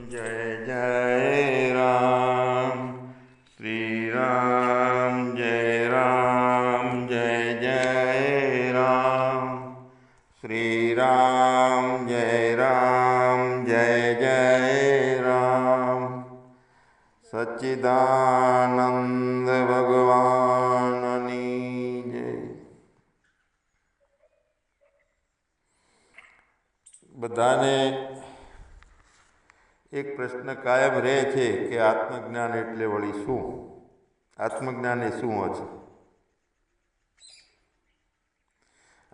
जय जय राम श्री राम जय जय राम श्री राम जय जय राम सच्चिदानंद भगवाननी जय। बधाने एक प्रश्न कायम रहे छे कि आत्मज्ञान एटले वળી શું? आत्मज्ञान ए શું છે?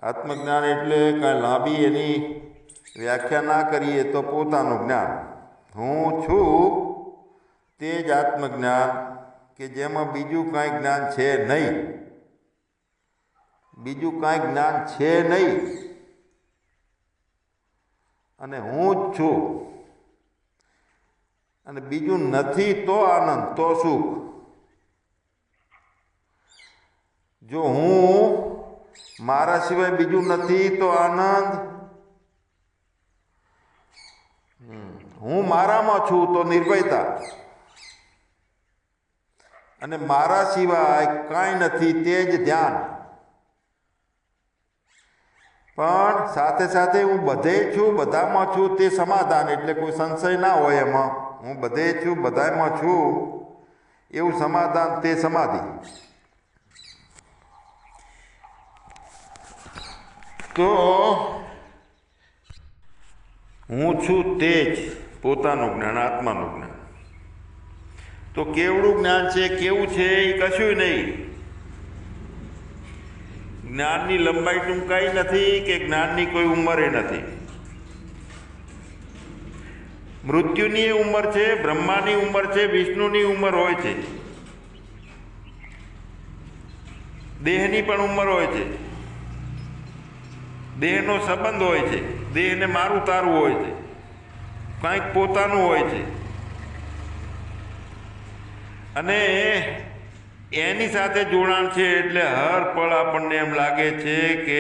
आत्मज्ञान एटले कांई लांबी एनी व्याख्या ना करीए तो पोतानुं ज्ञान। हूँ छूं ते ज आत्मज्ञान के जेमां बीजुं कांई ज्ञान छे नहीं, बीजुं कांई ज्ञान छे नहीं अने हूँ ज छूं अने बीजुं नथी तो आनंद तो सुख। जो हूँ मारा सिवाय बीजुं नथी तो आनंद, हूँ मारामां छूं तो निर्भयता अने मारा सिवाय कांई नथी ते ज ध्यान। पण साथे साथे हूँ बधे छूं बधामां छूं ते समाधान, एटले कोई संशय ना होय एमां। हूँ बधे छूं बधामां छूं एवुं समाधान ते समाधि। तो हूँ छूं ते ज पोतानुं ज्ञान, आत्मानुं ज्ञान। तो केवड़ुं ज्ञान छे, केवुं छे ए कशुंय नहीं। ज्ञाननी लंबाई टूंकाई नथी के ज्ञाननी कोई उंमरे नथी। मृत्युनी उंमर छे, ब्रह्मानी उंमर छे, विष्णुनी उंमर होय छे, देहनी पण उंमर होय छे, देहनो संबंध होय छे, देहने मारू तारू होय छे, कांईक पोतानुं होय छे अने एनी साथे जोड़ाण छे। एटले हर पल आपणने एम लागे छे के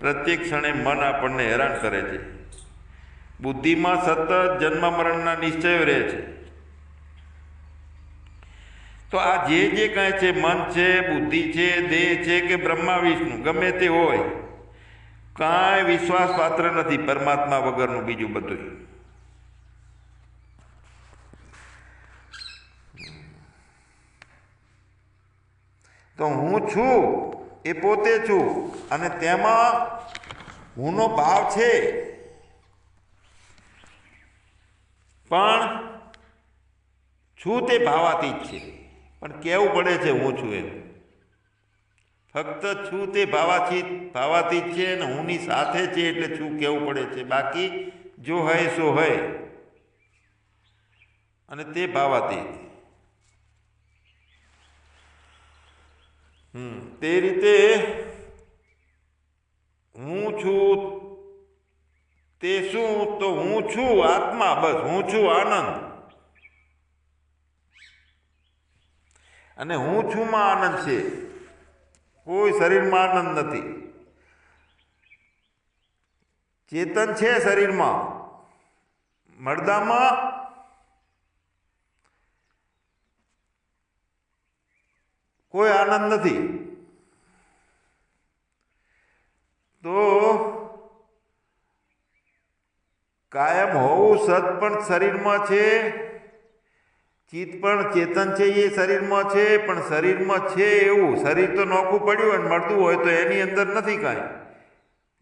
प्रत्येक क्षणे मन आपणने हैरान करे छे। बुद्धिमां सतत जन्म मरणना निश्चयो रहे छे। तो आ जे कांई छे, मन छे, बुद्धि छे, देह छे के ब्रह्मा विष्णु गमे ते होय, कांई विश्वास पात्र नथी परमात्मा वगरनुं बीजुं बधुंय। तो हूँ छूं ए पोते छूं अने तेमां हूँनो भाव छे, पण छूं ते भावातीत छे। पण केवुं पड़े छे हूँ छूं एम। फक्त छूं ते भावातीत छे ने हूँनी साथे छे एटले छूं केवुं पड़े छे। बाकी जो है सो है अने ते भावातीत। ते रीते हूँ छूं ते शुं? तो हूँ छूं आत्मा, बस हूँ छूं आनंद। अने हूँ छूं मां आनंद छे, कोई शरीर में आनंद नहीं। चेतन छे शरीर में, मर्दा में कोई आनंद नहीं। तो कायम होवुं सत पण शरीर में छे, चित्त पण चेतन छे ये शरीर में छे, पण शरीर में छे एवुं शरीर तो नोखुं पड्युं अने मळतुं होय तो एनी अंदर नथी कांई।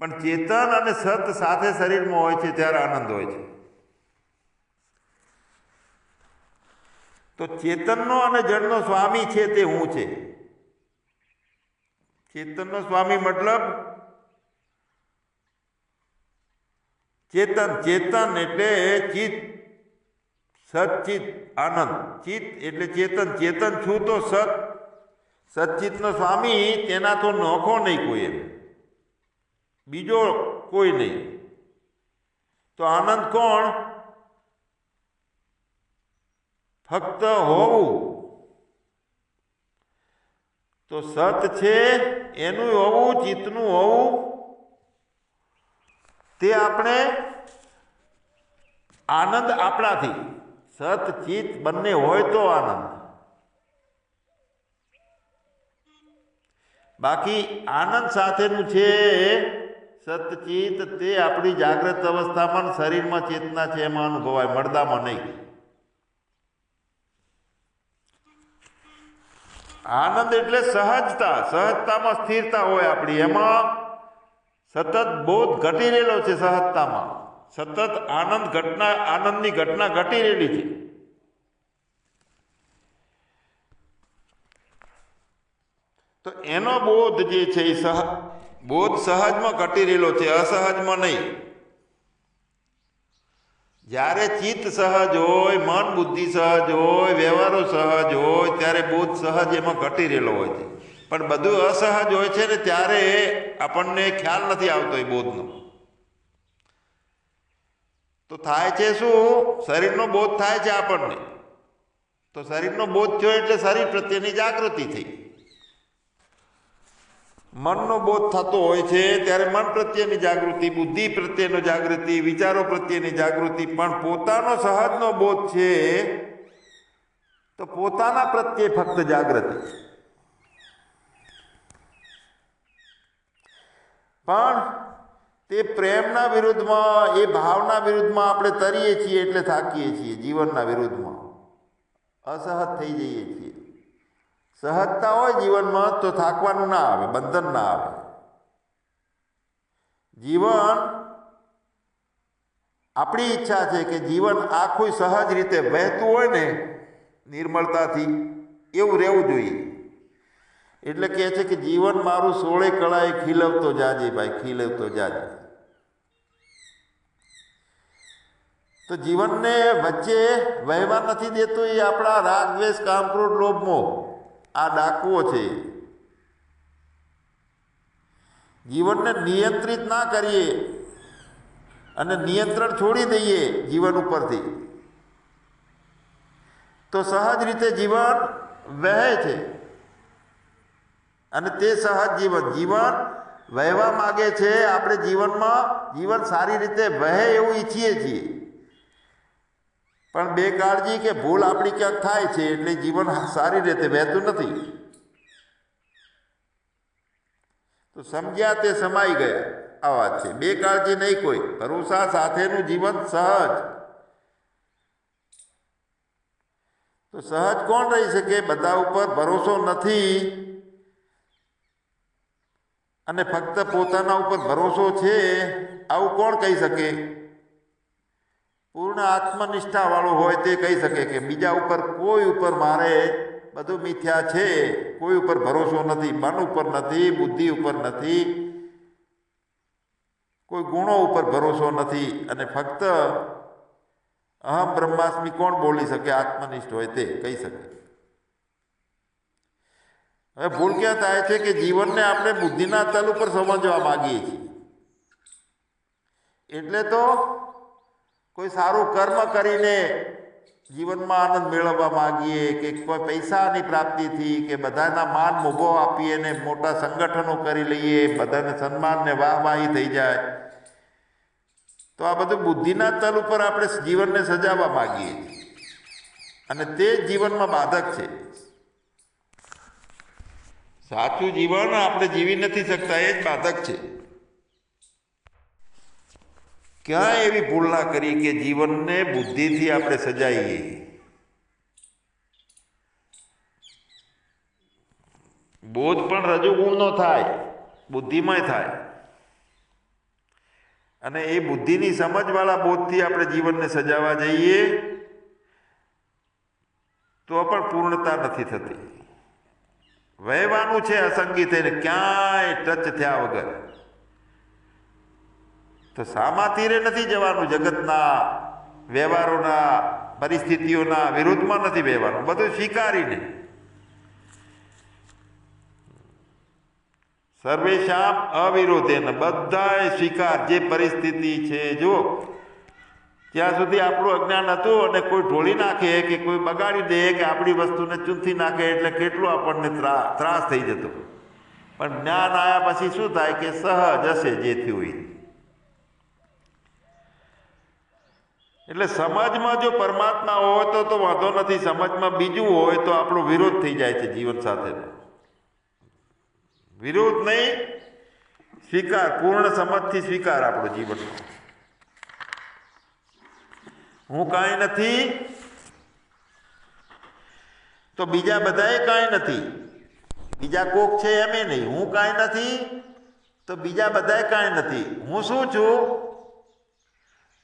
पण चेतन अने सत साथे शरीर में होय छे त्यारे आनंद होय छे। तो चेतननो अने जड़नो स्वामी छे ते हूँ छे। चेतननो स्वामी मतलब चेतन, चेतन एटले चित्त, सच्चित आनंद। चित्त एटले चेतन, चेतन छूं तो सत, सच्चितनो स्वामी तेना तो नोखो नहीं कोई, बीजो कोई नहीं। तो आनंद कोण? फक्त होवुं। तो सत छे एनुं होवुं, चित्तनुं होवुं ते आपणे આનંદ આપણાથી, સત ચિત્ત બંને હોય તો આનંદ. બાકી આનંદ સાથેનું છે સતચિત્ત, તે આપણી જાગ્રત અવસ્થામાં શરીરમાં ચેતના છે એમાં અનુભવાય, મળદામાં નહીં. આનંદ એટલે સહજતા, સહજતામાં સ્થિરતા હોય આપણી, એમાં સતત બોધ ઘટી રહેલો છે. સહજતામાં સતત આનંદની ઘટના ઘટી રહેલી છે. તો એનો બોધ જે છે એ બોધ સહજમાં ઘટી રહેલો છે, અસહજમાં નહીં. જ્યારે ચિત્ત સહજ હોય, મન બુદ્ધિ સહજ હોય, વ્યવહારો સહજ હોય, ત્યારે બોધ સહજ એમાં ઘટી રહેલો હોય છે. પણ બધું અસહજ હોય છે ને ત્યારે આપણને ખ્યાલ નથી આવતો એ બોધનો. તો થાય છે શું? શરીરનો બોધ થાય છે આપણને. તો શરીરનો બોધ થયો એટલે શરીર પ્રત્યેની જાગૃતિ થઈ. મનનો બોધ થતો હોય છે ત્યારે મન પ્રત્યેની જાગૃતિ, બુદ્ધિ પ્રત્યેની જાગૃતિ, વિચારો પ્રત્યેની જાગૃતિ. પણ પોતાનો સહજનો બોધ છે તો પોતાના પ્રત્યે ફક્ત જાગૃતિ. પણ તે પ્રેમના વિરુદ્ધમાં, એ ભાવના વિરુદ્ધમાં આપણે તરીએ છીએ એટલે થાકીએ છીએ. જીવનના વિરુદ્ધમાં અસહજ થઈ જઈએ છીએ. સહજતા હોય જીવનમાં તો થાકવાનું ના આવે, બંધન ના આવે. જીવન, આપણી ઈચ્છા છે કે જીવન આખું સહજ રીતે વહેતું હોય ને, નિર્મળતાથી, એવું રહેવું જોઈએ. એટલે કહે છે કે જીવન મારું સોળે કળાએ ખીલવતો જાજે ભાઈ, ખીલવતો જાજે. તો જીવનને વચ્ચે વહેવા નથી દેતો એ આપણા રાગ, દ્વેષ, કામ, ક્રોધ, લોભ, મોહ, આ ડાકુઓ છે. જીવનને નિયંત્રિત ના કરીએ અને નિયંત્રણ છોડી દઈએ જીવન ઉપરથી તો સહજ રીતે જીવન વહે છે. અને તે સહજ જીવન વહેવા માગે છે. આપણે જીવન સારી રીતે વહે એવું ઈચ્છીએ છીએ, પણ બેકાળજી કે ભૂલ આપણી ક્યાંક થાય છે એટલે જીવન સારી રીતે વહેતું નથી. તો સમજ્યા તે સમાઈ ગયા, આ વાત છે. બેકાળજી નહીં કોઈ, ભરોસા સાથેનું જીવન સહજ. તો સહજ કોણ રહી શકે? બધા ઉપર ભરોસો નથી અને ફક્ત પોતાના ઉપર ભરોસો છે, આવું કોણ કહી શકે? પૂર્ણ આત્મનિષ્ઠા વાળો હોય તે કહી શકે કે બીજા ઉપર, કોઈ ઉપર મારે બધું મિથ્યા છે, કોઈ ઉપર ભરોસો નથી, મન ઉપર નથી, બુદ્ધિ ઉપર નથી, કોઈ ગુણો ઉપર ભરોસો નથી. અને ફક્ત અહમ બ્રહ્માસ્મિ કોણ બોલી શકે? આત્મનિષ્ઠ હોય તે કહી શકે. હવે ભૂલ ક્યાં થાય છે કે જીવનને આપણે બુદ્ધિના તલ ઉપર સમજવા માગીએ છીએ. એટલે તો કોઈ સારું કર્મ કરીને જીવનમાં આનંદ મેળવવા માગીએ, કે કોઈ પૈસાની પ્રાપ્તિથી, કે બધાના માન મોભો આપીએ ને મોટા સંગઠનો કરી લઈએ, બધાને સન્માન ને વાહવાહી થઈ જાય. તો આ બધું બુદ્ધિના તલ ઉપર આપણે જીવનને સજાવવા માગીએ અને તે જ જીવનમાં બાધક છે. સાચું જીવન આપણે જીવી નથી શકતા, એ જ બાધક છે. ક્યાં એવી ભૂલ ના કરી કે જીવનને બુદ્ધિથી આપણે સજાઈએ. બોધ પણ રજોગુણનો થાય, બુદ્ધિમય થાય. અને એ બુદ્ધિની સમજવાળા બોધથી આપણે જીવનને સજાવવા જઈએ તો પણ પૂર્ણતા નથી થતી. વહેવાનું છે અસંગી થઈને, ક્યાંય ટચ થયા વગર. તો સામા તીરે નથી જવાનું, જગતના વ્યવહારોના, પરિસ્થિતિઓના વિરુદ્ધમાં નથી વહેવાનું, બધું સ્વીકારીને. સર્વેશામ અવિરોધેન, બધાએ સ્વીકાર, જે પરિસ્થિતિ છે. જો ત્યાં સુધી આપણું અજ્ઞાન હતું અને કોઈ ઢોળી નાખે કે કોઈ બગાડી દે કે આપણી વસ્તુને ચૂંથી નાખે એટલે કેટલું આપણને ત્રાસ થઈ જતો. પણ જ્ઞાન આવ્યા પછી શું થાય કે સહજ હશે જે થયું. એટલે સમજમાં જો પરમાત્મા હોય તો વાંધો નથી, સમજમાં બીજું હોય તો આપણો વિરોધ થઈ જાય છે જીવન સાથેનો. વિરોધ નહીં, સ્વીકાર, પૂર્ણ સમજથી સ્વીકાર આપણો જીવનનો. હું કાંઈ નથી તો બીજા બધાએ કાંઈ નથી. બીજા કોક છે એમે નહીં. હું કાંઈ નથી તો બીજા બધાએ કાંઈ નથી. હું શું છું?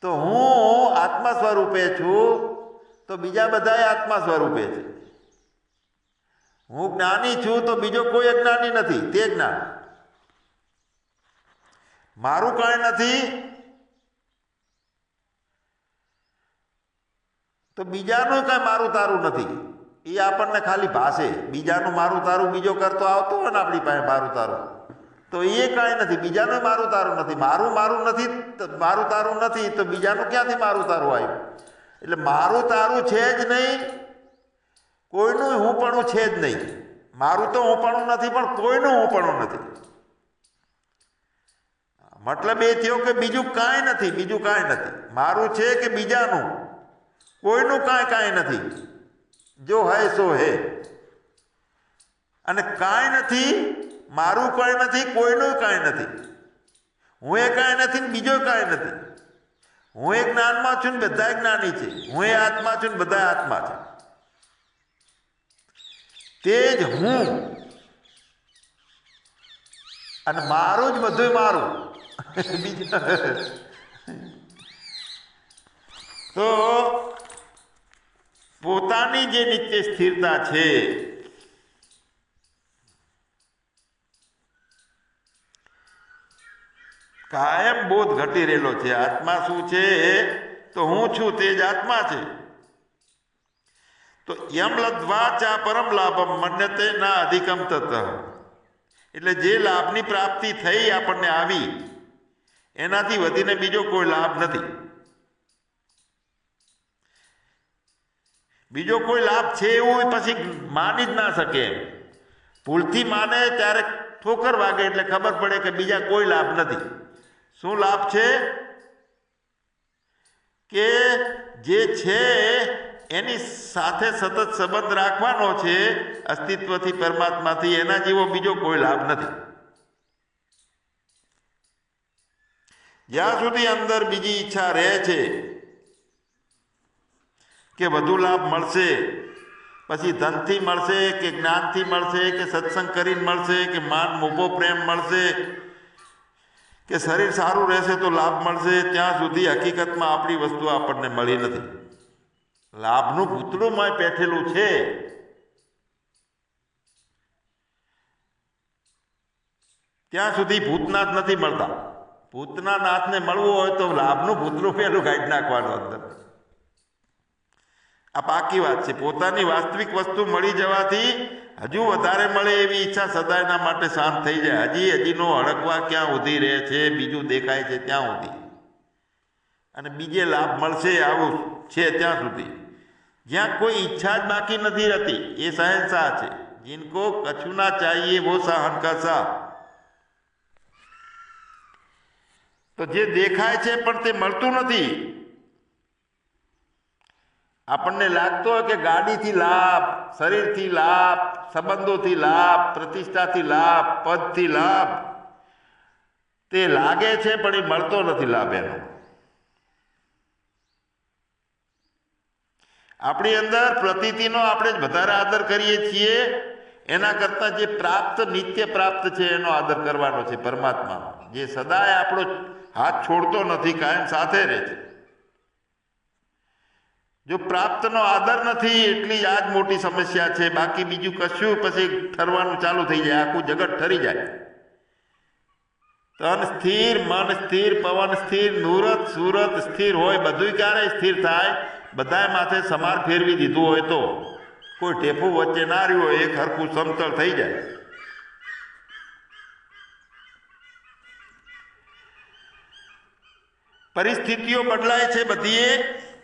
તો હું આત્મા સ્વરૂપે છું તો બીજા બધાએ આત્મા સ્વરૂપે છે. હું જ્ઞાની છું તો બીજો કોઈ અજ્ઞાની નથી, તે જ્ઞાન. મારું કાંઈ નથી તો બીજાનું કાંઈ મારું તારું નથી. એ આપણને ખાલી ભાષે. બીજાનું મારું તારું બીજો કરતો આવતો હોય ને આપણી પાસે મારું તારું, તો એ કાંઈ નથી. બીજાનું મારું તારું નથી. મારું નથી, મારું તારું નથી તો બીજાનું ક્યાંથી મારું તારું આવ્યું? એટલે મારું તારું છે જ નહીં, કોઈનું હુંપણું છે જ નહીં. મારું તો હુંપણું નથી, પણ કોઈનું હુંપણું નથી. મતલબ એ થયો કે બીજું કાંઈ નથી, બીજું કાંઈ નથી. મારું છે કે બીજાનું, કોઈનું કાંઈ નથી. જો હૈ સો હે. અને કાંઈ નથી, મારું કાંઈ નથી, કોઈનું કાંઈ નથી. હું એ કાંઈ નથી ને બીજો કાંઈ નથી. હું એ જ્ઞાનમાં છું ને બધા જ્ઞાની છે. હું એ આત્મા છું ને બધા આત્મા છે. તે જ હું. અને મારું જ બધું મારું. તો પોતાની જે નીચે સ્થિરતા છે, કાયમ બોધ ઘટી રહેલો છે. આત્મા શું છે? તો હું છું તે જ આત્મા છે. તો યમ લબ્ધ્વા ચા પરમ લાભમ મન્યતે ના અધિકમ તત. એટલે જે લાભની પ્રાપ્તિ થઈ આપણને આવી, એનાથી વધીને બીજો કોઈ લાભ નથી. બીજો કોઈ લાભ છે એવું પછી માની જ ના શકે. ભૂલથી માને ત્યારે ઠોકર વાગે એટલે ખબર પડે કે બીજા કોઈ લાભ નથી. શું લાભ છે? કે જે છે એની સાથે સતત સંબંધ રાખવાનો છે અસ્તિત્વથી, પરમાત્માથી. એના જેવો બીજો કોઈ લાભ નથી. જ્યાં સુધી અંદર બીજી ઈચ્છા રહે છે કે વધુ લાભ મળશે, પછી ધનથી મળશે કે જ્ઞાનથી મળશે કે સત્સંગ કરીને મળશે કે માન મોભો પ્રેમ મળશે કે શરીર સારું રહેશે તો લાભ મળશે, ત્યાં સુધી હકીકતમાં આપણી વસ્તુ આપણને મળી નથી. લાભનું ભૂતળું માં બેઠેલું છે. ત્યાં સુધી ભૂતનાથ નથી મળતા. ભૂતના નાથને મળવું હોય તો લાભનું ભૂતળું પહેલું કાઢી નાખવાનું અંદર. આ પાકી વાત છે. પોતાની વાસ્તવિક વસ્તુ મળી જવાથી હજુ વધારે મળે એવી ઈચ્છા સદાયના માટે શાંત થઈ જાય. હજીનો હડકવા ક્યાં સુધી રહે છે, બીજું દેખાય છે ત્યાં સુધી, અને બીજે લાભ મળશે આવું છે ત્યાં સુધી. જ્યાં કોઈ ઈચ્છા જ બાકી નથી રહેતી એ શહેનશાહ છે. जिनको कछु ना चाहिए वो सहन का शाह. તો જે દેખાય છે પણ તે મળતું નથી. આપણને લાગતો હોય કે ગાડીથી લાભ, શરીરથી લાભ, સંબંધોથી લાભ, પ્રતિષ્ઠાથી લાભ, પદથી લાભ, તે લાગે છે પણ એ મળતો નથી લાભ એનો. આપણી અંદર પ્રતીતિનો આપણે વધારે આદર કરીએ છીએ એના કરતાં જે પ્રાપ્ત, નિત્ય પ્રાપ્ત છે એનો આદર કરવાનો છે. પરમાત્માનો જે સદાય આપણો હાથ છોડતો નથી, કાયમ સાથે રહે છે. જો પ્રાપ્તનો આદર નથી એટલી જ આ જ મોટી સમસ્યા છે. બાકી બીજું કશું પછી ઠરવાનું ચાલુ થઈ જાય, આખું જગત ઠરી જાય. તન સ્થિર, મન સ્થિર, પવન સ્થિર, નૂરત સુરત સ્થિર હોય. બધું ક્યારે સ્થિર થાય? બધાએ માથે સમાર ફેરવી દીધું હોય તો, કોઈ ટેપું વચ્ચે ના રહ્યું હોય, એક હરખું સમતળ થઈ જાય. પરિસ્થિતિઓ બદલાય છે, બધીએ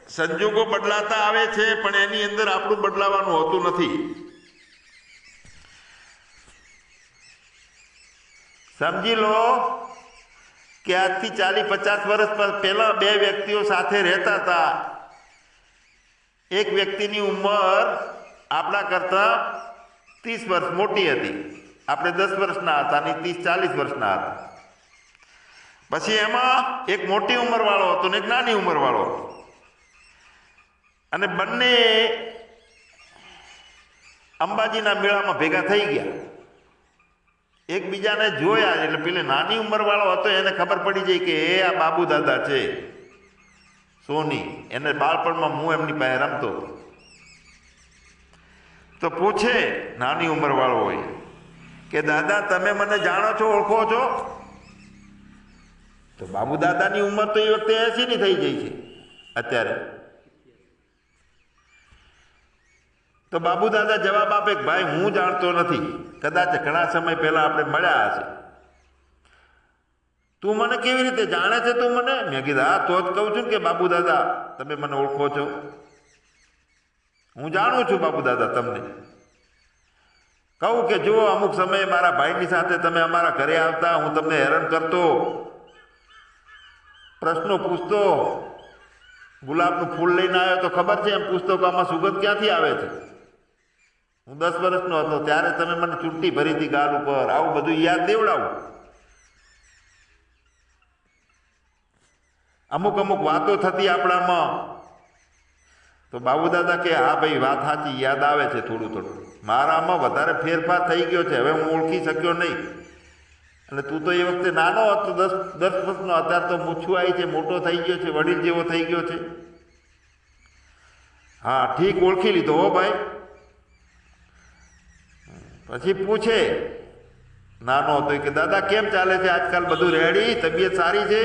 સંજોગો બદલાતા આવે છે, પણ એની અંદર આપણું બદલાવાનું હોતું નથી. સમજી લો કે આજથી 40-50 વર્ષ પહેલા બે વ્યક્તિઓ સાથે રહેતા હતા. એક વ્યક્તિની ઉંમર આપણા કરતાં 30 વર્ષ મોટી હતી. આપણે 10 વર્ષના હતા અને 30-40 વર્ષના હતા. પછી એમાં એક મોટી ઉંમરવાળો હતો ને એક નાની ઉંમરવાળો હતો, અને બંને અંબાજીના મેળામાં ભેગા થઈ ગયા. એકબીજાને જોયા એટલે પેલે નાની ઉંમરવાળો હતો એને ખબર પડી જાય કે એ આ બાબુ દાદા છે સોની. એને બાળપણમાં હું એમની પાસે રમતો હતો. તો પૂછે નાની ઉંમરવાળો હોય કે દાદા તમે મને જાણો છો, ઓળખો છો? તો બાબુ દાદાની ઉંમર તો એ વખતે 80ની થઈ ગઈ છે અત્યારે. તો બાબુ દાદા જવાબ આપે કે ભાઈ હું જાણતો નથી, કદાચ ઘણા સમય પહેલા આપણે મળ્યા હશે. તું મને કેવી રીતે જાણે છે? તું મને? મેં કીધું હા, તો જ કહું છું કે બાબુ દાદા તમે મને ઓળખો છો. હું જાણું છું બાબુ દાદા તમને. કહું કે જુઓ અમુક સમયે મારા ભાઈની સાથે તમે અમારા ઘરે આવતા, હું તમને હેરાન કરતો, પ્રશ્નો પૂછતો, ગુલાબનું ફૂલ લઈને આવ્યો તો ખબર છે એમ પૂછતો કે આમાં સુગંધ ક્યાંથી આવે છે. હું 10 વર્ષનો હતો ત્યારે તમે મને ચૂંટી ભરી હતી ગાલ ઉપર. આવું બધું યાદ દેવડાવું. અમુક વાતો થતી આપણામાં. તો બાબુ દાદા કે હા ભાઈ વાત સાચી, યાદ આવે છે થોડું થોડું. મારામાં વધારે ફેરફાર થઈ ગયો છે, હવે હું ઓળખી શક્યો નહીં. અને તું તો એ વખતે નાનો હતો, 10 વર્ષનો. અત્યારે તો મૂછું આવી છે, મોટો થઈ ગયો છે, વડીલ જેવો થઈ ગયો છે. હા ઠીક, ઓળખી લીધો હો ભાઈ. પછી પૂછે નાનો હતો કે દાદા કેમ ચાલે છે આજકાલ? બધું રેડી? તબિયત સારી છે?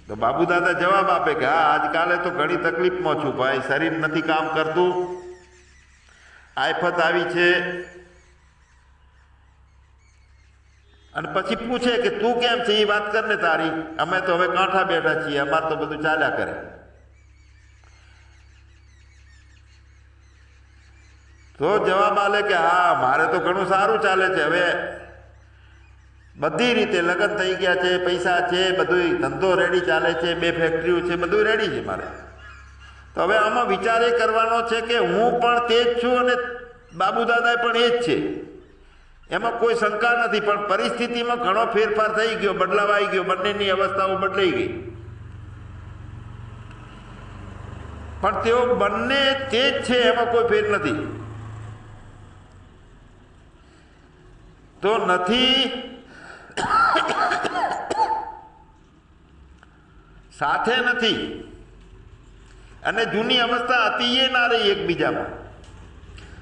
તો બાબુ દાદા જવાબ આપે કે હા આજકાલે તો ઘણી તકલીફમાં છું ભાઈ, શરીર નથી કામ કરતું, આફત આવી છે. અને પછી પૂછે કે તું કેમ છે એ વાત કર ને તારી, અમે તો હવે કાંઠા બેઠા છીએ, અમારે તો બધું ચાલ્યા કરે. તો જવાબ આલે કે હા મારે તો ઘણું સારું ચાલે છે, હવે બધી રીતે લગ્ન થઈ ગયા છે, પૈસા છે, બધું ધંધો રેડી ચાલે છે, 2 ફેક્ટરીઓ છે, બધું રેડી છે મારે. તો હવે આમાં વિચાર એ કરવાનો છે કે હું પણ તે જ છું અને બાબુ દાદા પણ એ જ છે, એમાં કોઈ શંકા નથી. પણ પરિસ્થિતિમાં ઘણો ફેરફાર થઈ ગયો, બદલાવ આવી ગયો, બંનેની અવસ્થાઓ બદલાઈ ગઈ. પણ તેઓ બંને તે જ છે, એમાં કોઈ ફેર નથી. તો નથી સાથે નથી, અને જૂની અવસ્થા હતી એ ના રહી એકબીજામાં,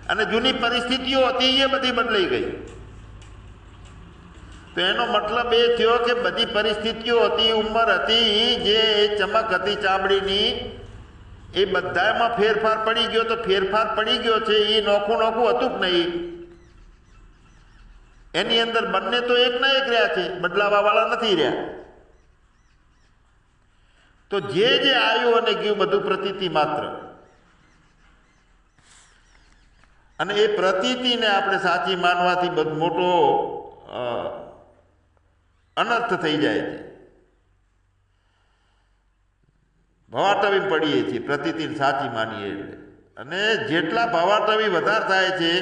અને જૂની પરિસ્થિતિઓ હતી એ બધી બદલાઈ ગઈ. તો એનો મતલબ એ થયો કે બધી પરિસ્થિતિઓ હતી, ઉંમર હતી, જે ચમક હતી ચામડીની, એ બધામાં ફેરફાર પડી ગયો. તો ફેરફાર પડી ગયો છે એ નોખું હતું જ નહીં. એની અંદર બંને તો એક ના એક રહ્યા છે, બદલાવા વાળા નથી રહ્યા. તો જે આવ્યું અને ગયું બધું પ્રતીતિ માત્ર. અને એ પ્રતીતિને આપણે સાચી માનવાથી બધો મોટો અનર્થ થઈ જાય છે. ભવાટવી પડીએ છીએ પ્રતીતિને સાચી માનીએ એટલે. અને જેટલા ભવાટવી વધારે થાય છે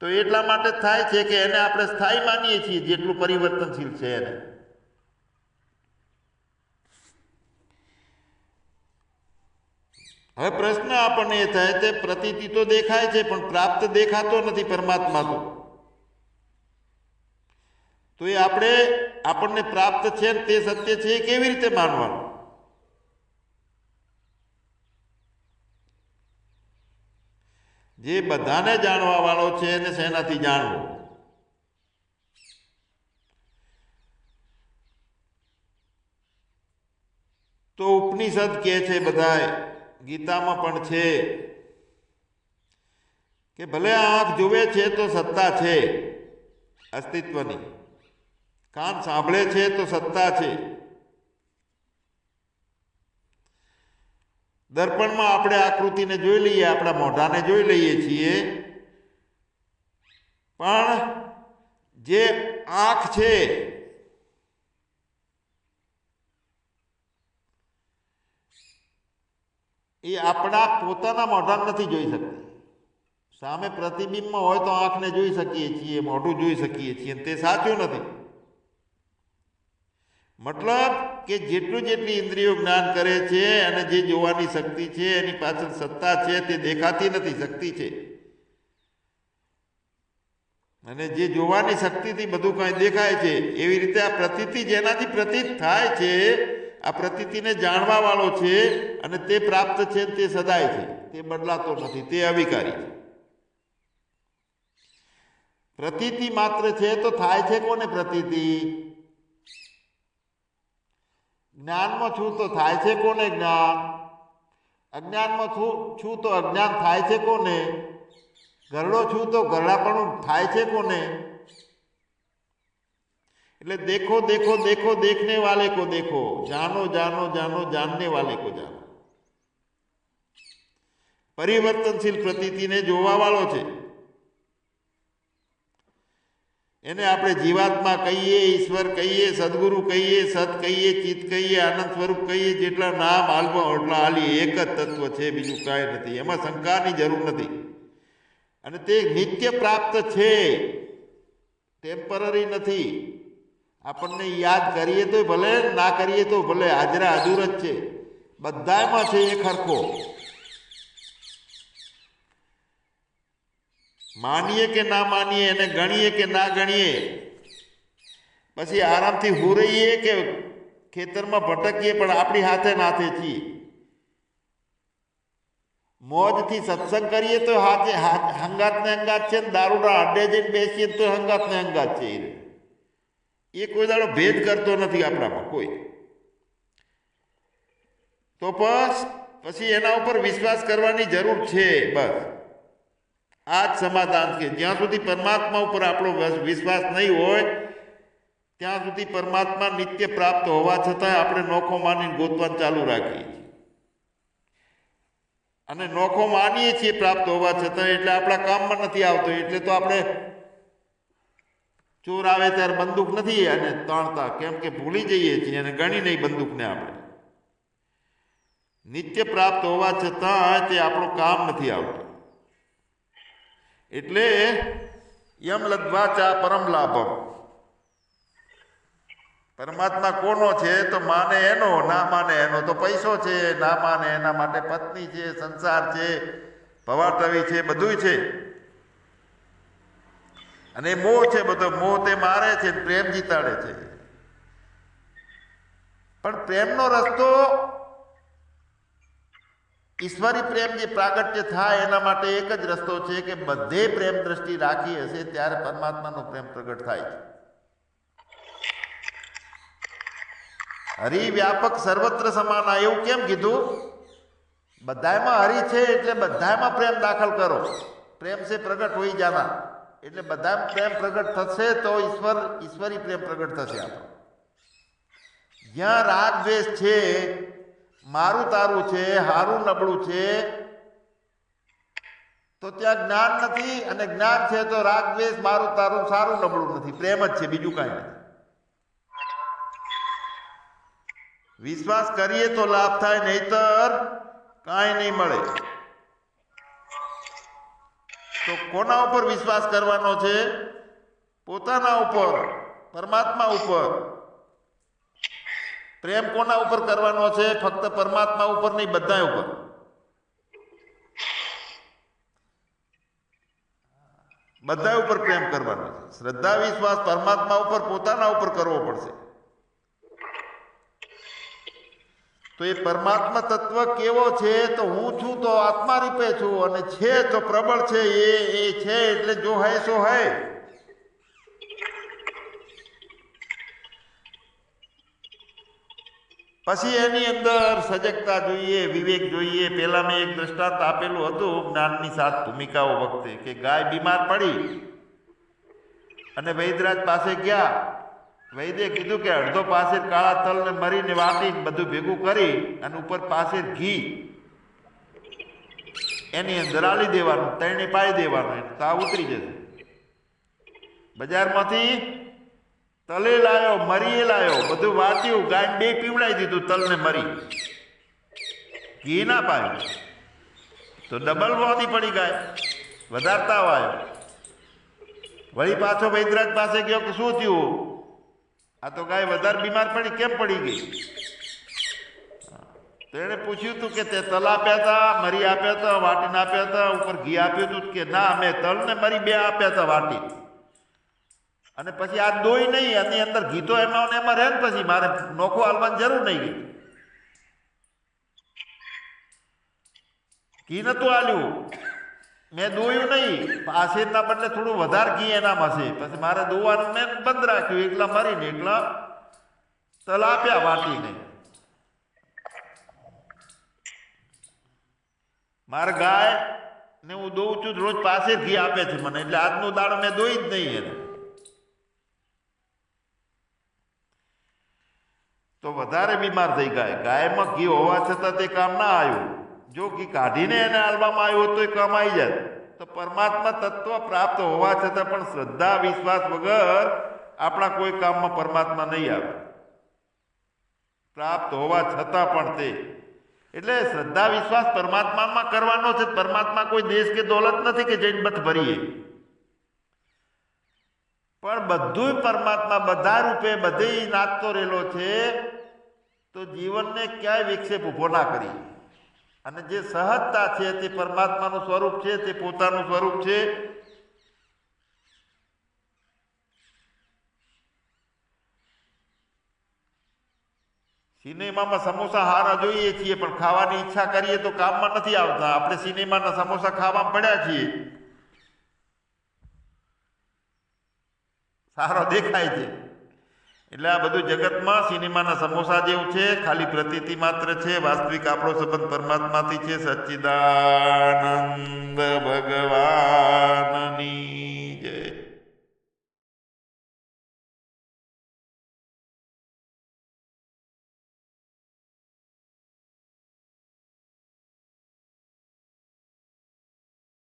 તો એટલા માટે થાય છે કે એને આપણે સ્થાયી માનીએ છીએ, જેટલું પરિવર્તનશીલ છે એને. હવે પ્રશ્ન આપણને એ થાય છે પ્રતીતિ તો દેખાય છે પણ પ્રાપ્ત દેખાતો નથી પરમાત્મા તો એ આપણને પ્રાપ્ત છે તે સત્ય છે એ કેવી રીતે માનવાનું? જે બધાને જાણવા વાળો છે એને શેનાથી જાણવો? તો ઉપનિષદ કહે છે, બધાય ગીતામાં પણ છે કે ભલે આંખ જુએ છે તો સત્તા છે અસ્તિત્વની, કાન સાંભળે છે તો સત્તા છે. દર્પણમાં આપણે આકૃતિને જોઈ લઈએ, આપણા મોઢાને જોઈ લઈએ છીએ, પણ જે આંખ છે એ આપણા પોતાના મોઢા નથી જોઈ શકતી. સામે પ્રતિબિંબમાં હોય તો આંખને જોઈ શકીએ છીએ, મોઢું જોઈ શકીએ છીએ, તે સાચું નથી. મતલબ કે જેટલી ઇન્દ્રિયો જ્ઞાન કરે છે અને જે જોવાની શક્તિ છે એની પાછળ સત્તા છે, તે દેખાતી નથી, શક્તિ છે. અને જે જોવાની શક્તિથી બધું કંઈ દેખાય છે, એવી રીતે આ પ્રતીતિ જેનાથી પ્રતીત થાય છે, આ પ્રતીતિને જાણવા વાળો છે અને તે પ્રાપ્ત છે, તે સદાય છે, તે બદલાતો નથી, તે અવિકારી છે. પ્રતીતિ માત્ર છે તો થાય છે કોને પ્રતીતિ? જ્ઞાનમાં છું તો થાય છે કોને જ્ઞાન? અજ્ઞાનમાં છું તો અજ્ઞાન થાય છે કોને? ગરડો છું તો ગરડાપણું થાય છે કોને? એટલે દેખો દેખો દેખો देखने वाले को देखो, जानो जानो जानो जानने वाले को जानो. પરિવર્તનશીલ પ્રતીતિને જોવા વાળો છે. એને આપણે જીવાત્મા કહીએ, ઈશ્વર કહીએ, સદગુરુ કહીએ, સત કહીએ, ચિત્ત કહીએ, આનંદ સ્વરૂપ કહીએ, જેટલા નામ હાલમાં એટલા હાલી, એક જ તત્વ છે, બીજું કાંઈ નથી. એમાં શંકાની જરૂર નથી. અને તે નિત્ય પ્રાપ્ત છે, ટેમ્પરરી નથી. આપણને યાદ કરીએ તો ભલે, ના કરીએ તો ભલે, હાજરા હાજર જ છે, બધામાં છે એક હરખો. માનીએ કે ના માનીએ, એને ગણીએ કે ના ગણીએ, પછી આરામથી હુરઈએ કે ખેતરમાં ભટકીએ, પણ આપણી હાથે નાથે છીએ. મોજથી સત્સંગ કરીએ તો હાથે હંગાતને હંગાત છે, ને દારૂના અડ્ડે જઈને બેસીએ તો હંગાતને હંગાત છે. એ કોઈ દાડો ભેદ કરતો નથી આપણામાં કોઈ. તો પછી એના ઉપર વિશ્વાસ કરવાની જરૂર છે. બસ આ જ સમાધાન છે. જ્યાં સુધી પરમાત્મા ઉપર આપણો વિશ્વાસ નહીં હોય ત્યાં સુધી પરમાત્મા નિત્ય પ્રાપ્ત હોવા છતાં આપણે નોખો માનીને ગોતવાનું ચાલુ રાખીએ છીએ. અને નોખો માનીએ છીએ પ્રાપ્ત હોવા છતાં, એટલે આપણા કામમાં નથી આવતો. એટલે તો આપણે ચોર આવે ત્યારે બંદૂક નથી અને તાણતા, કેમ કે ભૂલી જઈએ છીએ અને ગણી નહીં બંદૂકને. આપણે નિત્ય પ્રાપ્ત હોવા છતાં તે આપણું કામ નથી આવતું. એટલે યમ લબ્ધ્વા પરમ લાભમ. પરમાત્મા કોનો છે તો માને એનો, ના માને એનો. તો પૈસો છે, ના માને એના માટે પત્ની છે, સંસાર છે, ભવાટવી છે, બધું છે. અને મોહ છે, બધો મોહ તે મારે છે, પ્રેમ જીતાડે છે. પણ પ્રેમનો રસ્તો, ઈશ્વરી પ્રેમ જે પ્રાગટ્ય થાય એના માટે એક જ રસ્તો છે કે બધે પ્રેમ દ્રષ્ટિ રાખી હશે ત્યારે પરમાત્માનો પ્રેમ પ્રગટ થાય છે. હરિ વ્યાપક સર્વત્ર સમાના, એવું કેમ કીધું? બધામાં હરિ છે એટલે બધામાં પ્રેમ દાખલ કરો. પ્રેમ સે પ્રગટ હોઈ જાના, એટલે બધા પ્રેમ પ્રગટ થશે તો ઈશ્વરી પ્રેમ પ્રગટ થશે. આપણો જ્યાં રાગ દ્વેષ છે, મારું તારું છે, હારું નબળું છે, તો ત્યાં જ્ઞાન નથી. અને જ્ઞાન છે તો રાગ દ્વેષ, મારું તારું, સારું નબળું નથી, પ્રેમ જ છે, બીજું કાંઈ નથી. વિશ્વાસ કરીએ તો લાભ થાય, નહીતર કાંઈ નહીં મળે. તો કોના ઉપર વિશ્વાસ કરવાનો છે? પોતાના ઉપર, પરમાત્મા ઉપર. પ્રેમ કોના ઉપર કરવાનો છે? ફક્ત પરમાત્મા ઉપર નહીં, બધા ઉપર. બધા ઉપર પ્રેમ કરવાનો છે. શ્રદ્ધા વિશ્વાસ પરમાત્મા ઉપર, પોતાના ઉપર કરવો પડશે. તો એ પરમાત્મા તત્વ કેવો છે? તો હું છું તો આત્મા રૂપે છું, અને છે તો પ્રબળ છે. એ છે એટલે જો હૈ સો હૈ. પછી એની અંદર સજગતા જોઈએ, વિવેક જોઈએ. પહેલા મેં એક દ્રષ્ટાંત આપેલું હતું જ્ઞાનની 7 ભૂમિકાઓ વખતે, કે ગાય બીમાર પડી અને વૈદ્યરાજ પાસે ગયા. વૈદ્ય કીધું કે અડધો પાસે કાળા તલને મરીને વાટીને બધું ભેગું કરી અને ઉપર પાસે ઘી એની અંદર આલી દેવાનું, તળને પાઈ દેવાનું, તાવ ઉતરી જશે. બજારમાંથી તલે લાયો, મરીએ લાયો, બધું વાટ્યું, ગાયને 2 પીવડાવી દીધું તલને મરી. ઘી ના પાયું તો ડબલ મોતી પડી ગાય, વધારે તાવ આવ્યો. વળી પાછો વૈદ્યરાજ પાસે ગયો કે શું થયું? આ તો ગાય વધારે બીમાર પડી, કેમ પડી ગઈ? તો એને પૂછ્યું હતું કે તે તલ આપ્યા હતા, મરી આપ્યા હતા, વાટીને આપ્યા હતા, ઉપર ઘી આપ્યું હતું? કે ના, મેં તલ ને મરી બે આપ્યા હતા વાટી. અને પછી આ દોઈ નહીં, એની અંદર ઘી તો એમાં રહે ને, પછી મારે નોખું હાલવાની જરૂર નહીં ગઈ. ઘી નતું હાલ્યું, મેં દોયું નહીં, આશીરના બદલે થોડું વધારે ઘી એનામાં છે. પછી મારે દોવાનું મેં બંધ રાખ્યું, એકલા મરીને એકલા તલ આપ્યા વાટીને. મારે ગાય ને હું દોઉં છું રોજ, પાસે ઘી આપે છે મને, એટલે આજનો દાડો મેં દોઈ જ નહીં એને. તો વધારે બીમાર થઈ ગાય. ગાયમાં ઘી હોવા છતાં તે કામ ના આવ્યું. જો ઘી કાઢીને એને હાલવામાં આવ્યું તો એ કામ આવી જાય. તો પરમાત્મા તત્વ પ્રાપ્ત હોવા છતાં પણ શ્રદ્ધા વિશ્વાસ વગર આપણા કોઈ કામમાં પરમાત્મા નહીં આવે. પ્રાપ્ત હોવા છતાં પણ તે, એટલે શ્રદ્ધા વિશ્વાસ પરમાત્મામાં કરવાનો છે. પરમાત્મા કોઈ દેશ કે દોલત નથી કે જઈને બથ ભરીએ, પણ બધું પરમાત્મા બધા રૂપે બધે નાચતો રહેલો છે. તો જીવનને ક્યાંય વિક્ષેપ ઉભો ના કરી. અને જે સહજતા છે તે પરમાત્માનું સ્વરૂપ છે, તે પોતાનું સ્વરૂપ છે. સિનેમામાં સમોસા હારા જોઈએ છીએ, પણ ખાવાની ઈચ્છા કરીએ તો કામમાં નથી આવતા. આપણે સિનેમાના સમોસા ખાવામાં પડ્યા છીએ, સારો દેખાય છે. એટલે આ બધું જગતમાં સિનેમાના સમોસા જેવું છે, ખાલી પ્રતીતિ માત્ર છે. વાસ્તવિક આપણો સંબંધ પરમાત્માથી છે. સચ્ચિદાનંદ ભગવાન